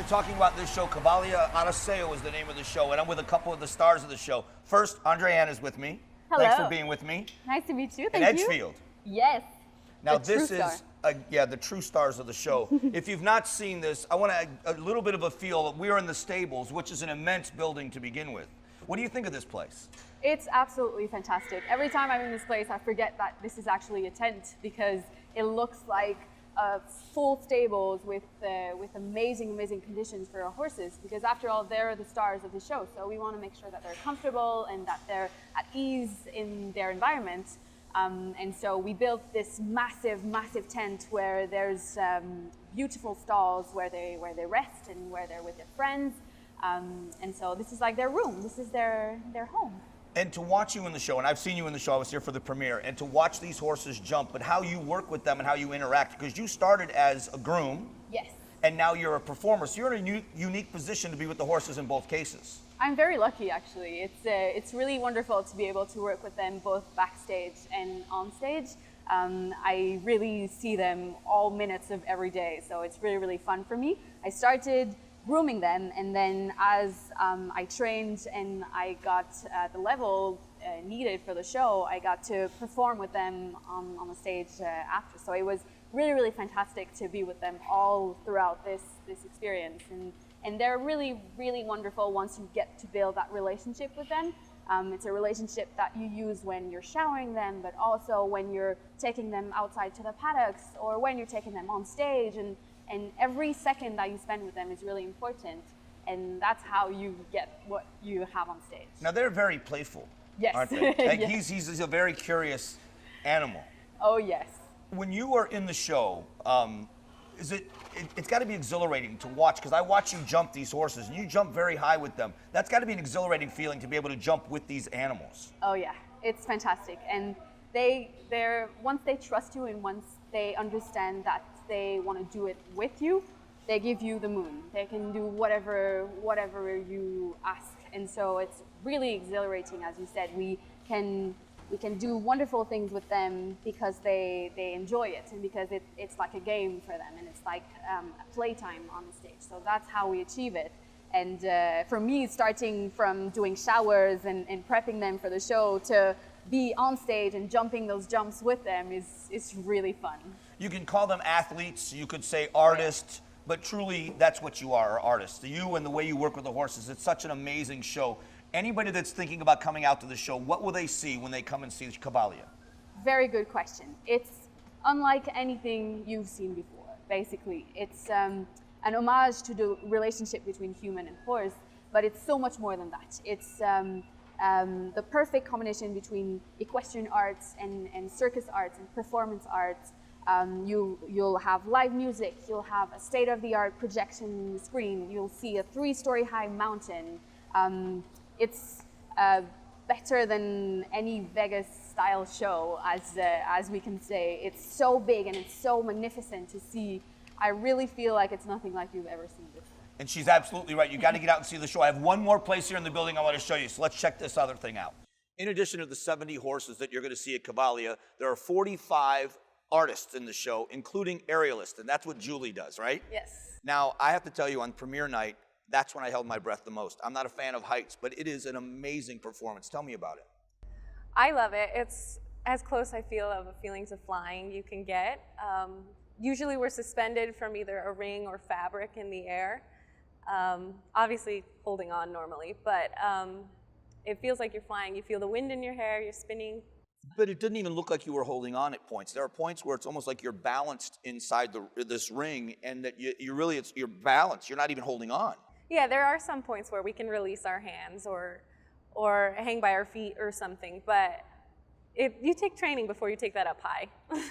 We're talking about this show. Cavalier Odysseo is the name of the show, and I'm with a couple of the stars of the show. First, Andrea is with me. Hello. Thanks for being with me. Nice to meet you. In Thank you. Edgefield. Yes. Now The this true is, the true stars of the show. If you've not seen this, I want a little bit of a feel. We're in the stables, which is an immense building to begin with. What do you think of this place? It's absolutely fantastic. Every time I'm in this place, I forget that this is actually a tent because it looks like full stables with amazing conditions for our horses. Because after all, they're the stars of the show, so we want to make sure that they're comfortable and that they're at ease in their environment. And so we built this massive tent where there's beautiful stalls where they rest and where they're with their friends. And so this is like their room. This is their home. And to watch you in the show, and I've seen you in the show, I was here for the premiere, and to watch these horses jump, but how you work with them and how you interact, because you started as a groom. Yes. And now you're a performer, so you're in a unique position to be with the horses in both cases. I'm very lucky, actually. It's really wonderful to be able to work with them both backstage and on stage. I really see them all minutes of every day, so it's really fun for me. I started grooming them, and then as I trained and I got the level needed for the show, I got to perform with them on the stage after. So it was really fantastic to be with them all throughout this experience. And they're really wonderful once you get to build that relationship with them. It's a relationship that you use when you're showering them, but also when you're taking them outside to the paddocks or when you're taking them on stage. And every second that you spend with them is really important. And that's how you get what you have on stage. Now they're very playful, yes. aren't they? Like Yes. he's a very curious animal. Oh, yes. When you are in the show, it's got to be exhilarating to watch, because I watch you jump these horses, and you jump very high with them. That's got to be an exhilarating feeling to be able to jump with these animals. Oh yeah, it's fantastic. And once they trust you and once they understand that they want to do it with you, they give you the moon. They can do whatever you ask. And so it's really exhilarating, as you said. We can do wonderful things with them because they enjoy it, and because it's like a game for them, and it's like a playtime on the stage. So that's how we achieve it. And for me, starting from doing showers and prepping them for the show to be on stage and jumping those jumps with them is really fun. You can call them athletes, you could say artists, but truly that's what you are, artists. You and the way you work with the horses, it's such an amazing show. Anybody that's thinking about coming out to the show, what will they see when they come and see Cavalier? Very good question. It's unlike anything you've seen before, basically. It's an homage to the relationship between human and horse, but it's so much more than that. It's the perfect combination between equestrian arts and circus arts and performance arts. You'll have live music, you'll have a state-of-the-art projection screen, you'll see a 3-story high mountain. It's better than any Vegas-style show, as we can say. It's so big and it's so magnificent to see. I really feel like it's nothing like you've ever seen before. And she's absolutely right. You got to get out and see the show. I have one more place here in the building I want to show you, so let's check this other thing out. In addition to the 70 horses that you're going to see at Cavalier, there are 45 artists in the show, including aerialists, and that's what Julie does, right? Yes. Now, I have to tell you, on premiere night, that's when I held my breath the most. I'm not a fan of heights, but it is an amazing performance. Tell me about it. I love it. It's as close, I feel, of a feeling to flying you can get. Usually we're suspended from either a ring or fabric in the air. Obviously holding on normally, but it feels like you're flying. You feel the wind in your hair, you're spinning. But it didn't even look like you were holding on at points. There are points where it's almost like you're balanced inside this ring, and that you're balanced. You're not even holding on. Yeah, there are some points where we can release our hands or hang by our feet or something, but you take training before you take that up high.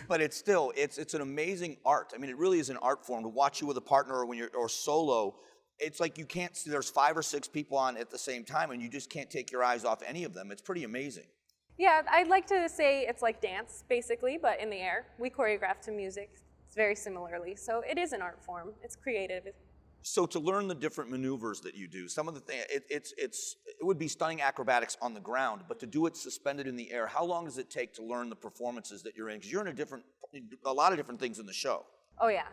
But it's still, it's an amazing art. I mean, it really is an art form to watch you with a partner or solo. It's like you can't see, there's 5 or 6 people on at the same time, and you just can't take your eyes off any of them. It's pretty amazing. Yeah, I'd like to say it's like dance, basically, but in the air. We choreograph to music very similarly, so it is an art form. It's creative. So to learn the different maneuvers that you do, some of the things, it would be stunning acrobatics on the ground, but to do it suspended in the air, how long does it take to learn the performances that you're in? Because you're in a lot of different things in the show. Oh yeah.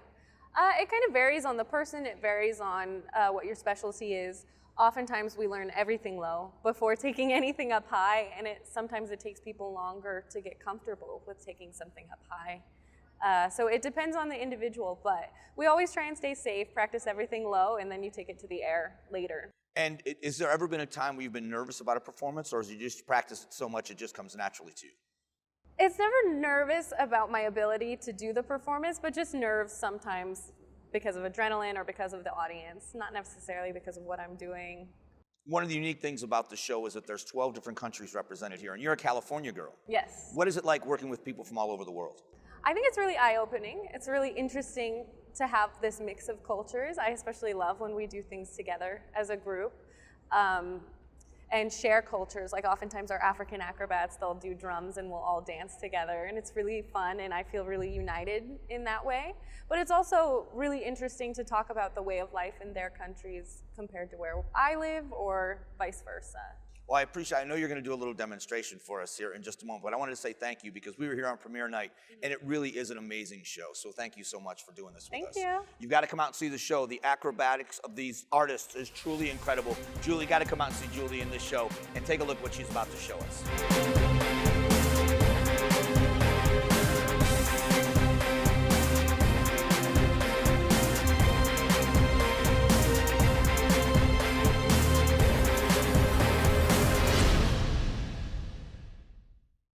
It kind of varies on the person. It varies on what your specialty is. Oftentimes we learn everything low before taking anything up high, and sometimes it takes people longer to get comfortable with taking something up high. So it depends on the individual, but we always try and stay safe, practice everything low, and then you take it to the air later. And is there ever been a time where you've been nervous about a performance, or is you just practice it so much it just comes naturally to you? It's never nervous about my ability to do the performance, but just nerves sometimes because of adrenaline or because of the audience, not necessarily because of what I'm doing. One of the unique things about the show is that there's 12 different countries represented here, and you're a California girl. Yes. What is it like working with people from all over the world? I think it's really eye-opening. It's really interesting to have this mix of cultures. I especially love when we do things together as a group and share cultures. Like oftentimes our African acrobats, they'll do drums and we'll all dance together, and it's really fun, and I feel really united in that way. But it's also really interesting to talk about the way of life in their countries compared to where I live, or vice versa. Well, I know you're going to do a little demonstration for us here in just a moment, but I wanted to say thank you because we were here on premiere night, and it really is an amazing show. So thank you so much for doing this with us. Thank you. You've got to come out and see the show. The acrobatics of these artists is truly incredible. Julie, got to come out and see Julie in this show and take a look what she's about to show us.